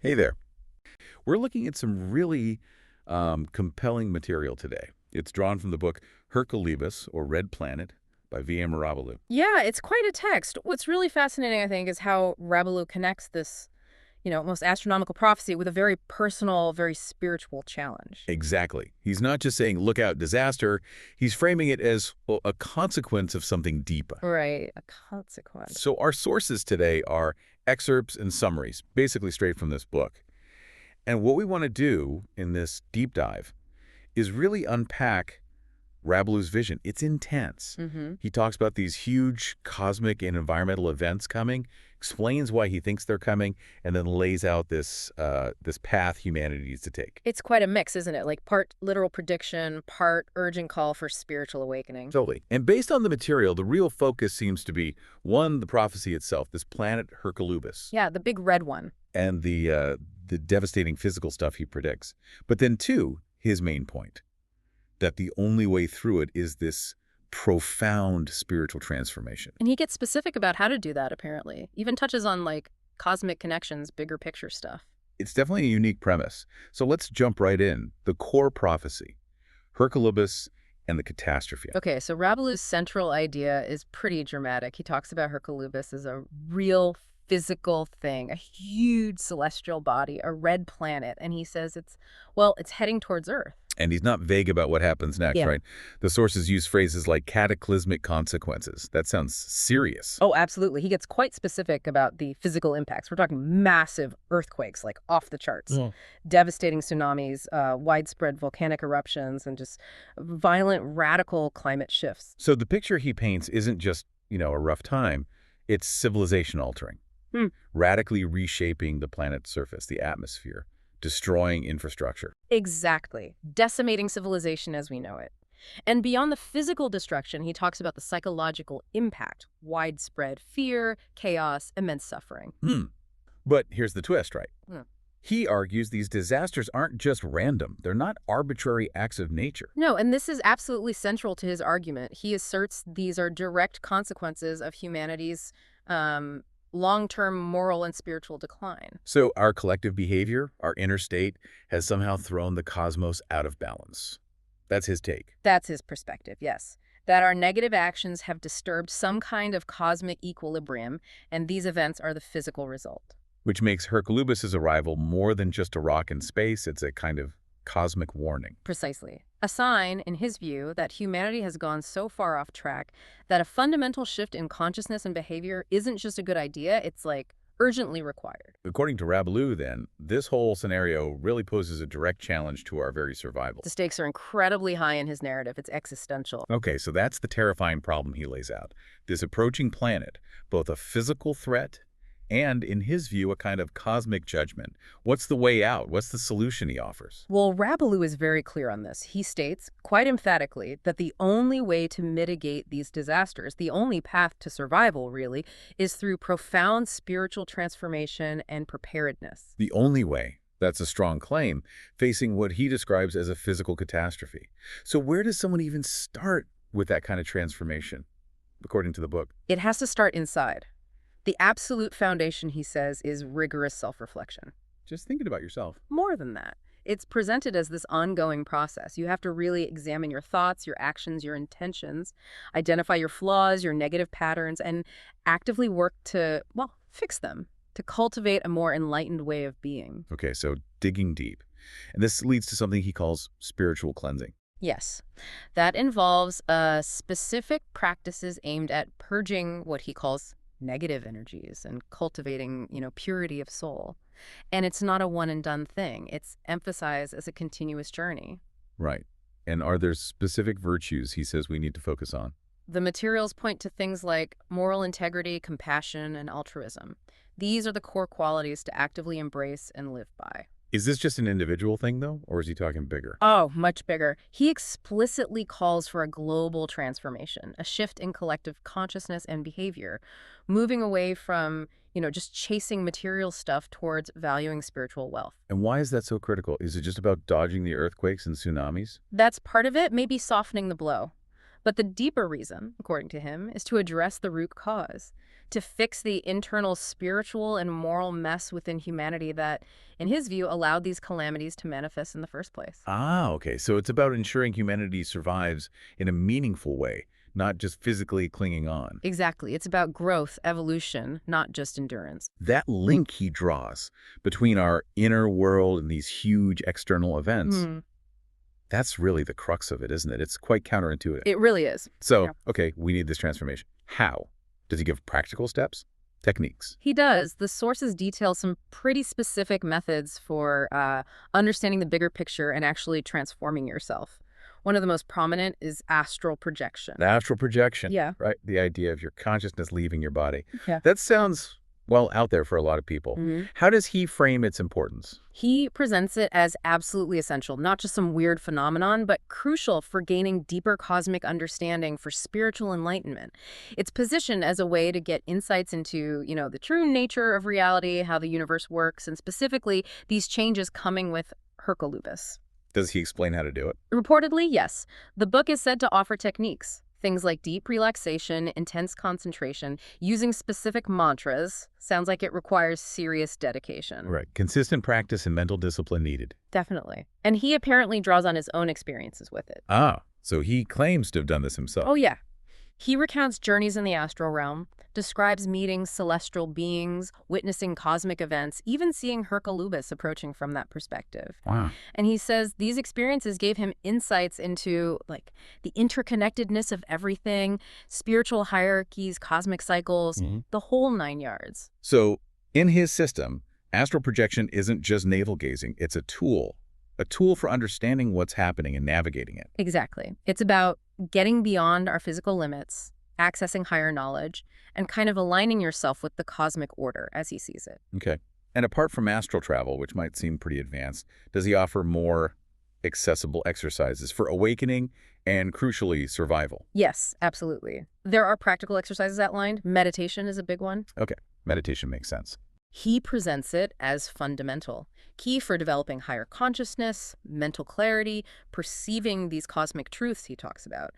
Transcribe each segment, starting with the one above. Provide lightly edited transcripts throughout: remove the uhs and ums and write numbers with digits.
Hey there. We're looking at some really compelling material today. It's drawn from the book Hercolubus, or Red Planet, by V.M. Rabolú. Yeah, it's quite a text. What's really fascinating, I think, is how Rabolú connects this, almost astronomical prophecy with a very personal, very spiritual challenge. Exactly. He's not just saying, look out, disaster. He's framing it as, well, a consequence of something deeper. Right, a consequence. So our sources today are excerpts and summaries, basically straight from this book. And what we want to do in this deep dive is really unpack Rabolú's vision. It's intense. Mm-hmm. He talks about these huge cosmic and environmental events coming, explains why he thinks they're coming, and then lays out this path humanity needs to take. It's quite a mix, isn't it? Like part literal prediction, part urgent call for spiritual awakening. Totally. And based on the material, the real focus seems to be, one, the prophecy itself, this planet Hercolubus, Yeah, the big red one. and the devastating physical stuff he predicts. But then, two, his main point, that the only way through it is this profound spiritual transformation. And he gets specific about how to do that, apparently. Even touches on, like, cosmic connections, bigger picture stuff. It's definitely a unique premise. So let's jump right in. The core prophecy, Hercolubus and the catastrophe. Okay, so Rabelais' central idea is pretty dramatic. He talks about Hercolubus as a real physical thing, a huge celestial body, a red planet, and he says it's heading towards Earth. And he's not vague about what happens next, Yeah. right? The sources use phrases like cataclysmic consequences. That sounds serious. Oh, absolutely. He gets quite specific about the physical impacts. We're talking massive earthquakes, like off the charts, devastating tsunamis, widespread volcanic eruptions, and just violent, radical climate shifts. So the picture he paints isn't just, a rough time. It's civilization altering, Hmm. radically reshaping the planet's surface, the atmosphere, destroying infrastructure. Exactly. Decimating civilization as we know it. And beyond the physical destruction, he talks about the psychological impact, widespread fear, chaos, immense suffering. But here's the twist, right? Hmm. He argues these disasters aren't just random. They're not arbitrary acts of nature. No, and this is absolutely central to his argument. He asserts these are direct consequences of humanity's long-term moral and spiritual decline. So our collective behavior, our inner state, has somehow thrown the cosmos out of balance. That's his take. That's his perspective, yes. That our negative actions have disturbed some kind of cosmic equilibrium, and these events are the physical result. Which makes Hercolubus's arrival more than just a rock in space. It's a kind of cosmic warning. Precisely. A sign, in his view, that humanity has gone so far off track that a fundamental shift in consciousness and behavior isn't just a good idea, it's like urgently required. According to Rabolú, then, this whole scenario really poses a direct challenge to our very survival. The stakes are incredibly high in his narrative. It's existential. Okay, so that's the terrifying problem he lays out. This approaching planet, both a physical threat and, in his view, a kind of cosmic judgment. What's the way out? What's the solution he offers? Well, Rabolú is very clear on this. He states, quite emphatically, that the only way to mitigate these disasters, the only path to survival, really, is through profound spiritual transformation and preparedness. The only way. That's a strong claim, facing what he describes as a physical catastrophe. So where does someone even start with that kind of transformation, according to the book? It has to start inside. The absolute foundation, he says, is rigorous self-reflection. Just thinking about yourself. More than that, it's presented as this ongoing process. You have to really examine your thoughts, your actions, your intentions, identify your flaws, your negative patterns, and actively work to, fix them, to cultivate a more enlightened way of being. Okay, so digging deep. And this leads to something he calls spiritual cleansing. Yes, that involves specific practices aimed at purging what he calls negative energies and cultivating, purity of soul. And it's not a one-and-done thing. It's emphasized as a continuous journey. Right. And are there specific virtues he says we need to focus on? The materials point to things like moral integrity, compassion, and altruism. These are the core qualities to actively embrace and live by. Is this just an individual thing, though, or is he talking bigger? Oh, much bigger. He explicitly calls for a global transformation, a shift in collective consciousness and behavior, moving away from, just chasing material stuff towards valuing spiritual wealth. And why is that so critical? Is it just about dodging the earthquakes and tsunamis? That's part of it, maybe softening the blow. But the deeper reason, according to him, is to address the root cause, to fix the internal spiritual and moral mess within humanity that, in his view, allowed these calamities to manifest in the first place. Ah, okay. So it's about ensuring humanity survives in a meaningful way, not just physically clinging on. Exactly. It's about growth, evolution, not just endurance. That link he draws between our inner world and these huge external events, Hmm. that's really the crux of it, isn't it? It's quite counterintuitive. It really is. So, Yeah. okay, we need this transformation. How? Does he give practical steps? Techniques? He does. The sources detail some pretty specific methods for understanding the bigger picture and actually transforming yourself. One of the most prominent is astral projection. The astral projection, Yeah. right? The idea of your consciousness leaving your body. Yeah. That sounds, well, out there for a lot of people. Hmm. How does he frame its importance? He presents it as absolutely essential, not just some weird phenomenon, but crucial for gaining deeper cosmic understanding for spiritual enlightenment. It's positioned as a way to get insights into, the true nature of reality, how the universe works, and specifically these changes coming with Hercolubus. Does he explain how to do it? Reportedly, yes. The book is said to offer techniques, things like deep relaxation, intense concentration, using specific mantras. Sounds like it requires serious dedication. Right. Consistent practice and mental discipline needed. Definitely. And he apparently draws on his own experiences with it. Ah, so he claims to have done this himself. Oh, yeah. He recounts journeys in the astral realm, describes meeting celestial beings, witnessing cosmic events, even seeing Hercolubus approaching from that perspective. Wow. And he says these experiences gave him insights into, the interconnectedness of everything, spiritual hierarchies, cosmic cycles, the whole 9 yards. So, in his system, astral projection isn't just navel gazing, it's a tool for understanding what's happening and navigating it. Exactly. It's about getting beyond our physical limits, accessing higher knowledge, and kind of aligning yourself with the cosmic order as he sees it. Okay. And apart from astral travel, which might seem pretty advanced, does he offer more accessible exercises for awakening and, crucially, survival? Yes, absolutely. There are practical exercises outlined. Meditation is a big one. Okay. Meditation makes sense. He presents it as fundamental, key for developing higher consciousness, mental clarity, perceiving these cosmic truths he talks about.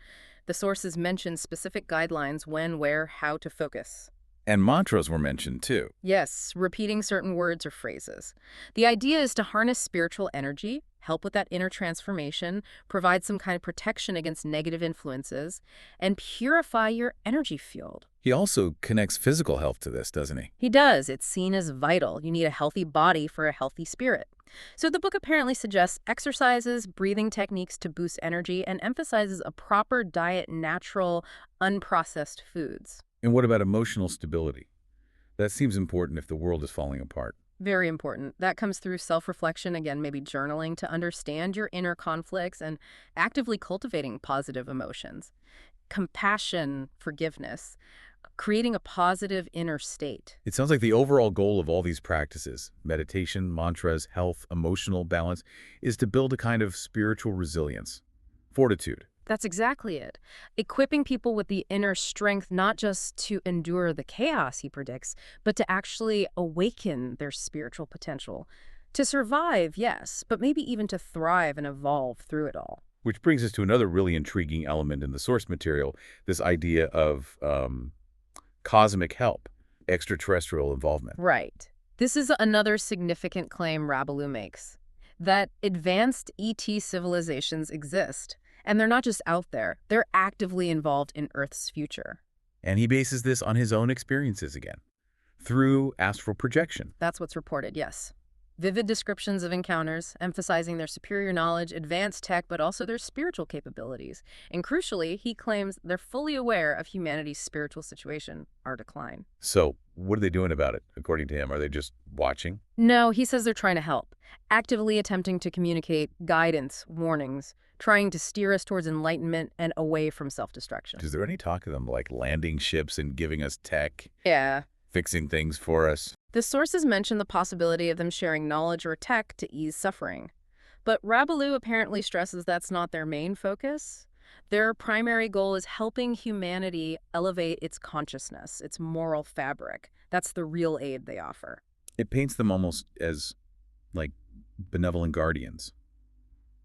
The sources mention specific guidelines when, where, how to focus. And mantras were mentioned, too. Yes, repeating certain words or phrases. The idea is to harness spiritual energy, help with that inner transformation, provide some kind of protection against negative influences, and purify your energy field. He also connects physical health to this, doesn't he? He does. It's seen as vital. You need a healthy body for a healthy spirit. So the book apparently suggests exercises, breathing techniques to boost energy, and emphasizes a proper diet, natural, unprocessed foods. And what about emotional stability? That seems important if the world is falling apart. Very important. That comes through self-reflection, again, maybe journaling to understand your inner conflicts and actively cultivating positive emotions. Compassion, forgiveness, creating a positive inner state. It sounds like the overall goal of all these practices, meditation, mantras, health, emotional balance, is to build a kind of spiritual resilience, fortitude. That's exactly it. Equipping people with the inner strength not just to endure the chaos, he predicts, but to actually awaken their spiritual potential. To survive, yes, but maybe even to thrive and evolve through it all. Which brings us to another really intriguing element in the source material, this idea of cosmic help, extraterrestrial involvement. Right. This is another significant claim Rabolú makes, that advanced ET civilizations exist. And they're not just out there, they're actively involved in Earth's future. And he bases this on his own experiences again, through astral projection. That's what's reported, yes. Vivid descriptions of encounters, emphasizing their superior knowledge, advanced tech, but also their spiritual capabilities. And crucially, he claims they're fully aware of humanity's spiritual situation, our decline. So, what are they doing about it, according to him? Are they just watching? No, he says they're trying to help, actively attempting to communicate guidance, warnings, trying to steer us towards enlightenment and away from self-destruction. Is there any talk of them, like, landing ships and giving us tech, Yeah. fixing things for us? The sources mention the possibility of them sharing knowledge or tech to ease suffering. But Rabolú apparently stresses that's not their main focus. Their primary goal is helping humanity elevate its consciousness, its moral fabric. That's the real aid they offer. It paints them almost as, like, benevolent guardians,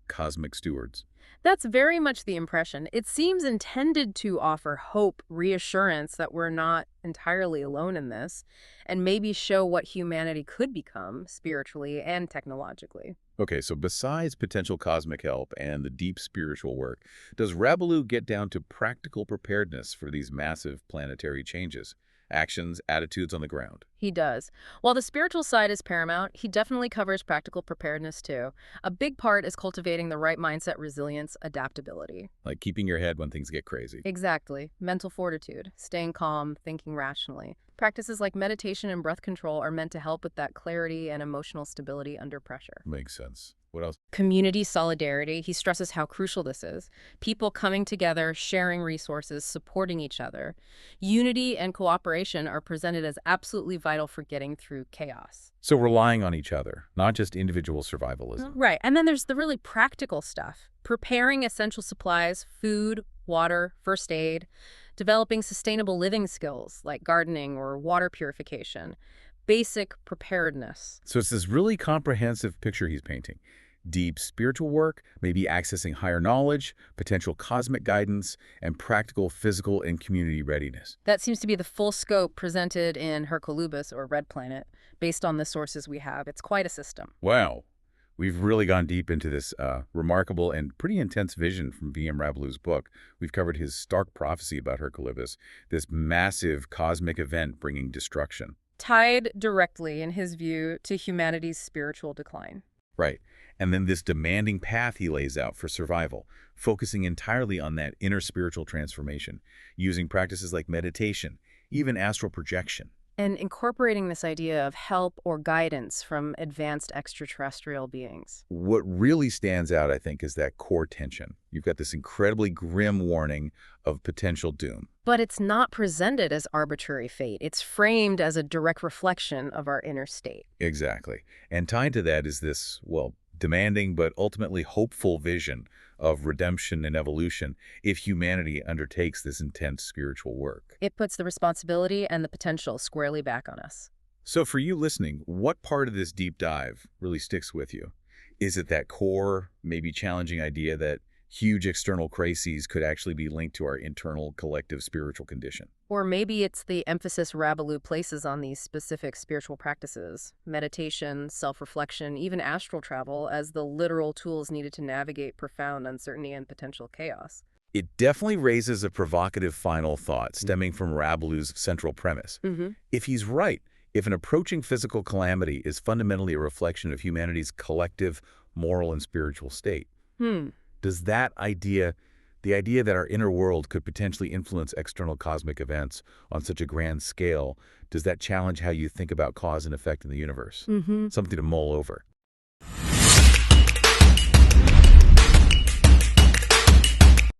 cosmic stewards. That's very much the impression. It seems intended to offer hope, reassurance that we're not entirely alone in this, and maybe show what humanity could become spiritually and technologically. Okay, so besides potential cosmic help and the deep spiritual work, does Rabolú get down to practical preparedness for these massive planetary changes? Actions, attitudes on the ground. He does. While the spiritual side is paramount, he definitely covers practical preparedness too. A big part is cultivating the right mindset, resilience, adaptability. Like keeping your head when things get crazy. Exactly. Mental fortitude, staying calm, thinking rationally. Practices like meditation and breath control are meant to help with that clarity and emotional stability under pressure. Makes sense. What else? Community solidarity, he stresses how crucial this is. People coming together, sharing resources, supporting each other. Unity and cooperation are presented as absolutely vital for getting through chaos. So relying on each other, not just individual survivalism. Right. And then there's the really practical stuff. Preparing essential supplies, food, water, first aid, developing sustainable living skills like gardening or water purification, basic preparedness. So it's this really comprehensive picture he's painting. Deep spiritual work, maybe accessing higher knowledge, potential cosmic guidance, and practical physical and community readiness. That seems to be the full scope presented in Hercolubus, or Red Planet, based on the sources we have. It's quite a system. Wow. We've really gone deep into this remarkable and pretty intense vision from V.M. Rabolú's book. We've covered his stark prophecy about Hercolubus, this massive cosmic event bringing destruction. Tied directly, in his view, to humanity's spiritual decline. Right. And then this demanding path he lays out for survival, focusing entirely on that inner spiritual transformation, using practices like meditation, even astral projection. And incorporating this idea of help or guidance from advanced extraterrestrial beings. What really stands out, I think, is that core tension. You've got this incredibly grim warning of potential doom. But it's not presented as arbitrary fate. It's framed as a direct reflection of our inner state. Exactly. And tied to that is this, well, demanding but ultimately hopeful vision of redemption and evolution if humanity undertakes this intense spiritual work. It puts the responsibility and the potential squarely back on us. So for you listening, what part of this deep dive really sticks with you? Is it that core, maybe challenging idea that huge external crises could actually be linked to our internal collective spiritual condition? Or maybe it's the emphasis Rabolú places on these specific spiritual practices, meditation, self-reflection, even astral travel, as the literal tools needed to navigate profound uncertainty and potential chaos. It definitely raises a provocative final thought stemming from Rabolú's central premise. If he's right, if an approaching physical calamity is fundamentally a reflection of humanity's collective moral and spiritual state, does that idea, the idea that our inner world could potentially influence external cosmic events on such a grand scale, does that challenge how you think about cause and effect in the universe? Something to mull over.